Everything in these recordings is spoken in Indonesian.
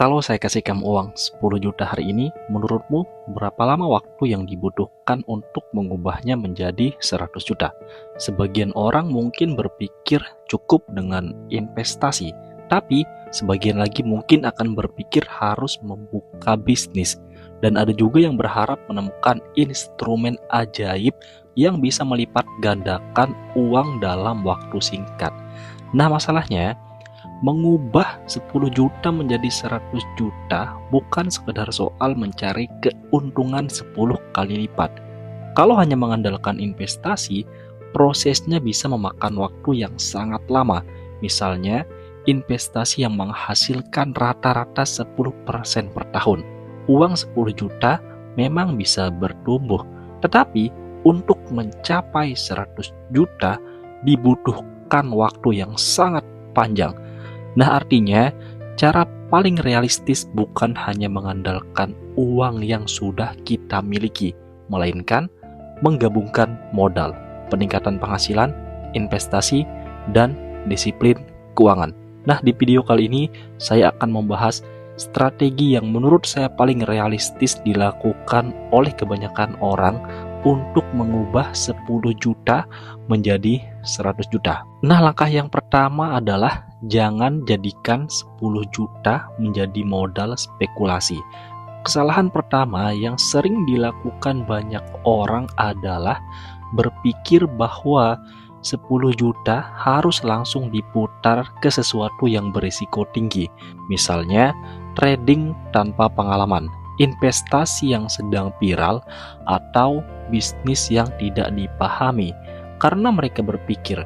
Kalau saya kasih kamu uang 10 juta hari ini, menurutmu berapa lama waktu yang dibutuhkan untuk mengubahnya menjadi 100 juta? Sebagian orang mungkin berpikir cukup dengan investasi, tapi sebagian lagi mungkin akan berpikir harus membuka bisnis. Dan ada juga yang berharap menemukan instrumen ajaib yang bisa melipat gandakan uang dalam waktu singkat. Nah, masalahnya mengubah 10 juta menjadi 100 juta bukan sekedar soal mencari keuntungan 10 kali lipat. Kalau hanya mengandalkan investasi, prosesnya bisa memakan waktu yang sangat lama. Misalnya, investasi yang menghasilkan rata-rata 10% per tahun. Uang 10 juta memang bisa bertumbuh, tetapi untuk mencapai 100 juta dibutuhkan waktu yang sangat panjang. Nah, artinya cara paling realistis bukan hanya mengandalkan uang yang sudah kita miliki, melainkan menggabungkan modal, peningkatan penghasilan, investasi, dan disiplin keuangan. Nah, di video kali ini saya akan membahas strategi yang menurut saya paling realistis dilakukan oleh kebanyakan orang untuk mengubah 10 juta menjadi 100 juta. Nah, langkah yang pertama adalah jangan jadikan 10 juta menjadi modal spekulasi. Kesalahan pertama yang sering dilakukan banyak orang adalah berpikir bahwa 10 juta harus langsung diputar ke sesuatu yang berisiko tinggi. Misalnya, trading tanpa pengalaman, investasi yang sedang viral, atau bisnis yang tidak dipahami. Karena mereka berpikir,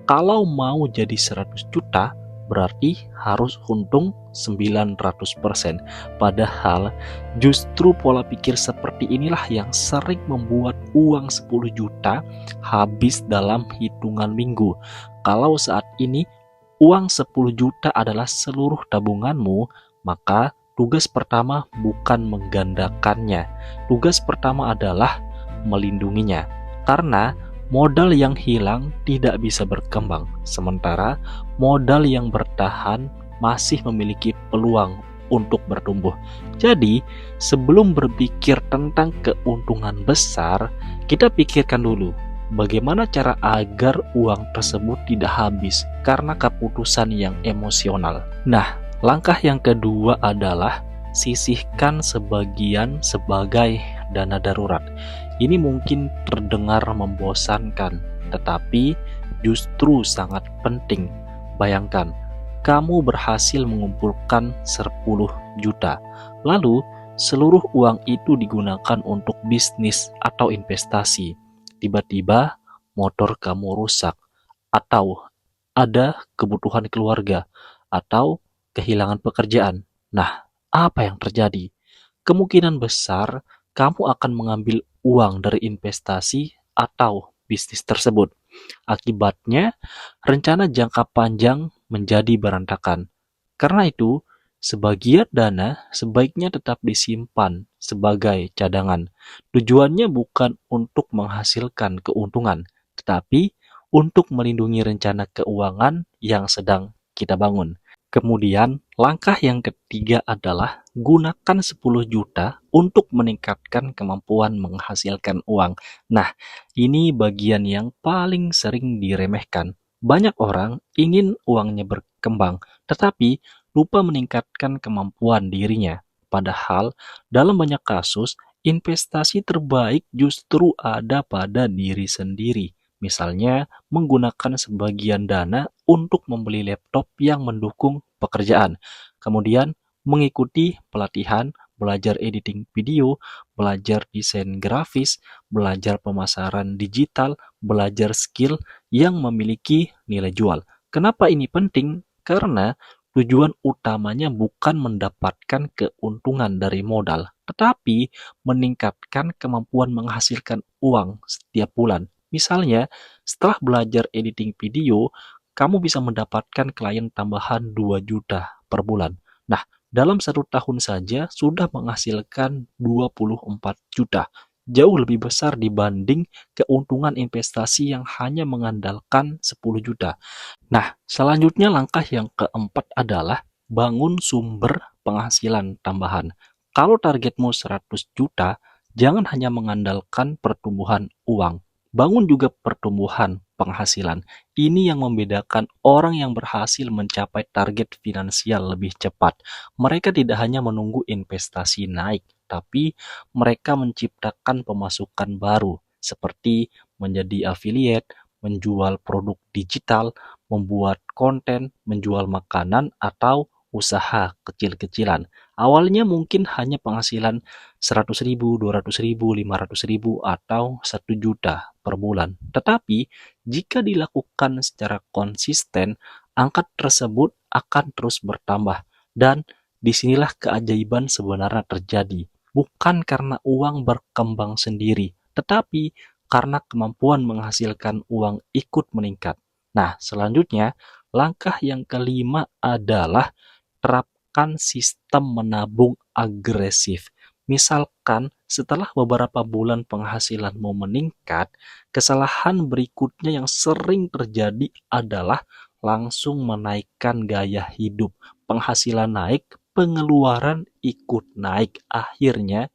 kalau mau jadi 100 juta, berarti harus untung 900%. Padahal justru pola pikir seperti inilah yang sering membuat uang 10 juta habis dalam hitungan minggu. Kalau saat ini uang 10 juta adalah seluruh tabunganmu, maka tugas pertama bukan menggandakannya. Tugas pertama adalah melindunginya. Karena modal yang hilang tidak bisa berkembang, sementara modal yang bertahan masih memiliki peluang untuk bertumbuh. Jadi, sebelum berpikir tentang keuntungan besar, kita pikirkan dulu bagaimana cara agar uang tersebut tidak habis karena keputusan yang emosional. Nah, langkah yang kedua adalah sisihkan sebagian sebagai dana darurat. Ini mungkin terdengar membosankan, tetapi justru sangat penting. Bayangkan, kamu berhasil mengumpulkan 10 juta. Lalu, seluruh uang itu digunakan untuk bisnis atau investasi. Tiba-tiba, motor kamu rusak, atau ada kebutuhan keluarga, atau kehilangan pekerjaan. Nah, apa yang terjadi? Kemungkinan besar kamu akan mengambil uang dari investasi atau bisnis tersebut. Akibatnya, rencana jangka panjang menjadi berantakan. Karena itu, sebagian dana sebaiknya tetap disimpan sebagai cadangan. Tujuannya bukan untuk menghasilkan keuntungan, tetapi untuk melindungi rencana keuangan yang sedang kita bangun. Kemudian, langkah yang ketiga adalah gunakan 10 juta untuk meningkatkan kemampuan menghasilkan uang. Nah, ini bagian yang paling sering diremehkan. Banyak orang ingin uangnya berkembang, tetapi lupa meningkatkan kemampuan dirinya. Padahal, dalam banyak kasus, investasi terbaik justru ada pada diri sendiri. Misalnya, menggunakan sebagian dana untuk membeli laptop yang mendukung pekerjaan. Kemudian, mengikuti pelatihan, belajar editing video, belajar desain grafis, belajar pemasaran digital, belajar skill yang memiliki nilai jual. Kenapa ini penting? Karena tujuan utamanya bukan mendapatkan keuntungan dari modal, tetapi meningkatkan kemampuan menghasilkan uang setiap bulan. Misalnya, setelah belajar editing video, kamu bisa mendapatkan klien tambahan 2 juta per bulan. Nah, dalam 1 tahun saja sudah menghasilkan 24 juta. Jauh lebih besar dibanding keuntungan investasi yang hanya mengandalkan 10 juta. Nah, selanjutnya langkah yang keempat adalah bangun sumber penghasilan tambahan. Kalau targetmu 100 juta, jangan hanya mengandalkan pertumbuhan uang. Bangun juga pertumbuhan penghasilan. Ini yang membedakan orang yang berhasil mencapai target finansial lebih cepat. Mereka tidak hanya menunggu investasi naik, tapi mereka menciptakan pemasukan baru, seperti menjadi affiliate, menjual produk digital, membuat konten, menjual makanan, atau usaha kecil-kecilan. Awalnya mungkin hanya penghasilan 100.000, 200.000, 500.000, atau 1 juta per bulan. Tetapi, jika dilakukan secara konsisten, angka tersebut akan terus bertambah. Dan disinilah keajaiban sebenarnya terjadi. Bukan karena uang berkembang sendiri, tetapi karena kemampuan menghasilkan uang ikut meningkat. Nah, selanjutnya, langkah yang kelima adalah terapkan sistem menabung agresif. Misalkan setelah beberapa bulan penghasilanmu meningkat, kesalahan berikutnya yang sering terjadi adalah langsung menaikkan gaya hidup. Penghasilan naik, pengeluaran ikut naik. Akhirnya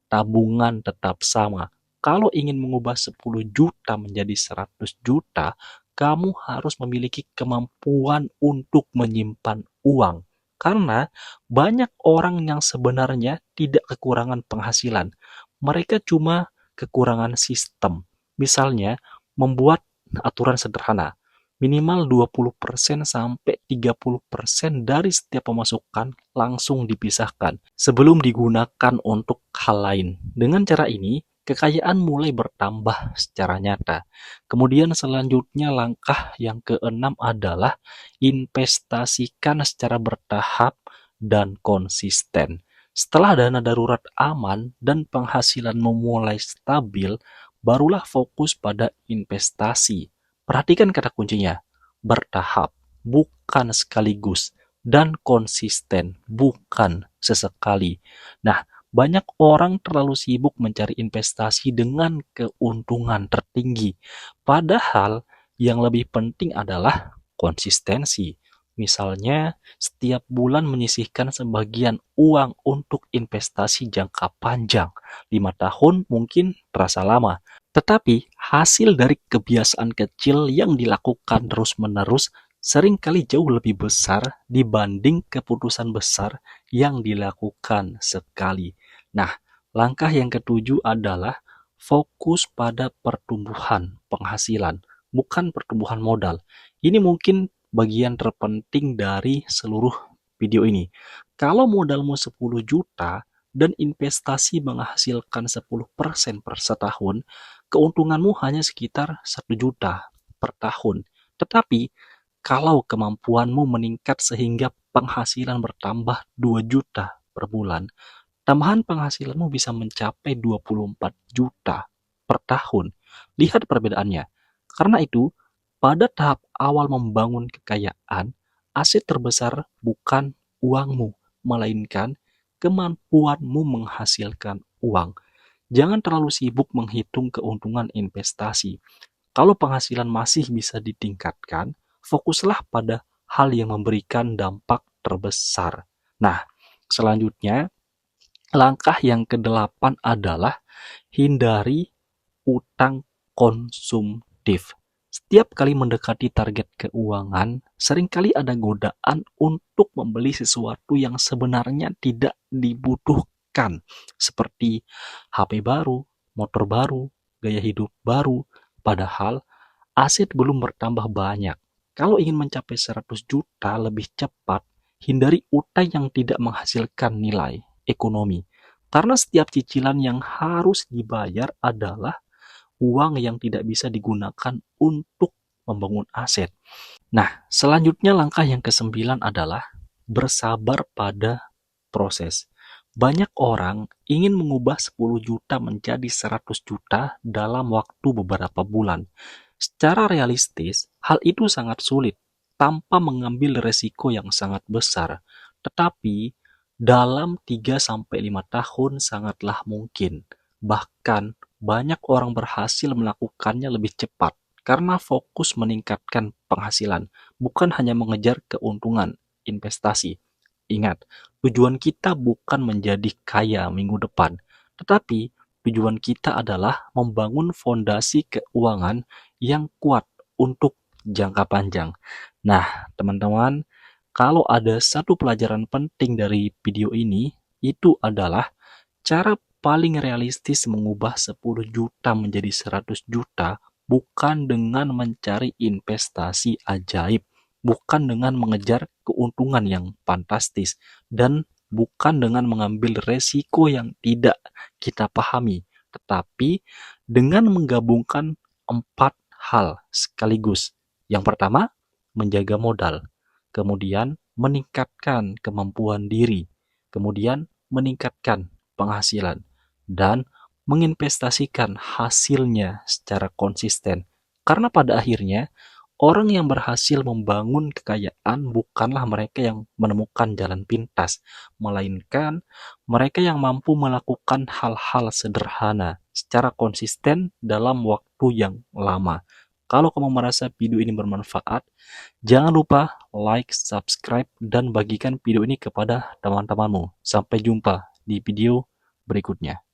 tabungan tetap sama. Kalau ingin mengubah 10 juta menjadi 100 juta, kamu harus memiliki kemampuan untuk menyimpan uang. Karena banyak orang yang sebenarnya tidak kekurangan penghasilan. Mereka cuma kekurangan sistem. Misalnya, membuat aturan sederhana. Minimal 20% sampai 30% dari setiap pemasukan langsung dipisahkan sebelum digunakan untuk hal lain. Dengan cara ini, kekayaan mulai bertambah secara nyata. Kemudian selanjutnya langkah yang keenam adalah investasikan secara bertahap dan konsisten. Setelah dana darurat aman dan penghasilanmu mulai stabil, barulah fokus pada investasi. Perhatikan kata kuncinya, bertahap, bukan sekaligus, dan konsisten, bukan sesekali. Nah, banyak orang terlalu sibuk mencari investasi dengan keuntungan tertinggi. Padahal yang lebih penting adalah konsistensi. Misalnya, setiap bulan menyisihkan sebagian uang untuk investasi jangka panjang. 5 tahun mungkin terasa lama, tetapi hasil dari kebiasaan kecil yang dilakukan terus-menerus seringkali jauh lebih besar dibanding keputusan besar yang dilakukan sekali. Nah, langkah yang ketujuh adalah fokus pada pertumbuhan penghasilan, bukan pertumbuhan modal. Ini mungkin bagian terpenting dari seluruh video ini. Kalau modalmu 10 juta dan investasi menghasilkan 10% per setahun, keuntunganmu hanya sekitar 1 juta per tahun. Tetapi, kalau kemampuanmu meningkat sehingga penghasilan bertambah 2 juta per bulan, tambahan penghasilanmu bisa mencapai 24 juta per tahun. Lihat perbedaannya. Karena itu, pada tahap awal membangun kekayaan, aset terbesar bukan uangmu, melainkan kemampuanmu menghasilkan uang. Jangan terlalu sibuk menghitung keuntungan investasi. Kalau penghasilan masih bisa ditingkatkan, fokuslah pada hal yang memberikan dampak terbesar. Nah, selanjutnya, langkah yang kedelapan adalah hindari utang konsumtif. Setiap kali mendekati target keuangan, seringkali ada godaan untuk membeli sesuatu yang sebenarnya tidak dibutuhkan, seperti HP baru, motor baru, gaya hidup baru, padahal aset belum bertambah banyak. Kalau ingin mencapai 100 juta lebih cepat, hindari utang yang tidak menghasilkan nilai ekonomi. Karena setiap cicilan yang harus dibayar adalah uang yang tidak bisa digunakan untuk membangun aset. Nah, selanjutnya langkah yang kesembilan adalah bersabar pada proses. Banyak orang ingin mengubah 10 juta menjadi 100 juta dalam waktu beberapa bulan. Secara realistis, hal itu sangat sulit tanpa mengambil resiko yang sangat besar. Tetapi, dalam 3-5 tahun sangatlah mungkin. Bahkan, banyak orang berhasil melakukannya lebih cepat karena fokus meningkatkan penghasilan, bukan hanya mengejar keuntungan investasi. Ingat, Tujuan kita bukan menjadi kaya minggu depan, tetapi tujuan kita adalah membangun fondasi keuangan yang kuat untuk jangka panjang. Nah, teman-teman, kalau ada satu pelajaran penting dari video ini, itu adalah cara paling realistis mengubah 10 juta menjadi 100 juta bukan dengan mencari investasi ajaib, bukan dengan mengejar keuntungan yang fantastis, dan bukan dengan mengambil resiko yang tidak kita pahami, tetapi dengan menggabungkan 4 hal sekaligus. Yang pertama, menjaga modal, kemudian meningkatkan kemampuan diri, kemudian meningkatkan penghasilan, dan menginvestasikan hasilnya secara konsisten. Karena pada akhirnya, orang yang berhasil membangun kekayaan bukanlah mereka yang menemukan jalan pintas, melainkan mereka yang mampu melakukan hal-hal sederhana secara konsisten dalam waktu yang lama. Kalau kamu merasa video ini bermanfaat, jangan lupa like, subscribe, dan bagikan video ini kepada teman-temanmu. Sampai jumpa di video berikutnya.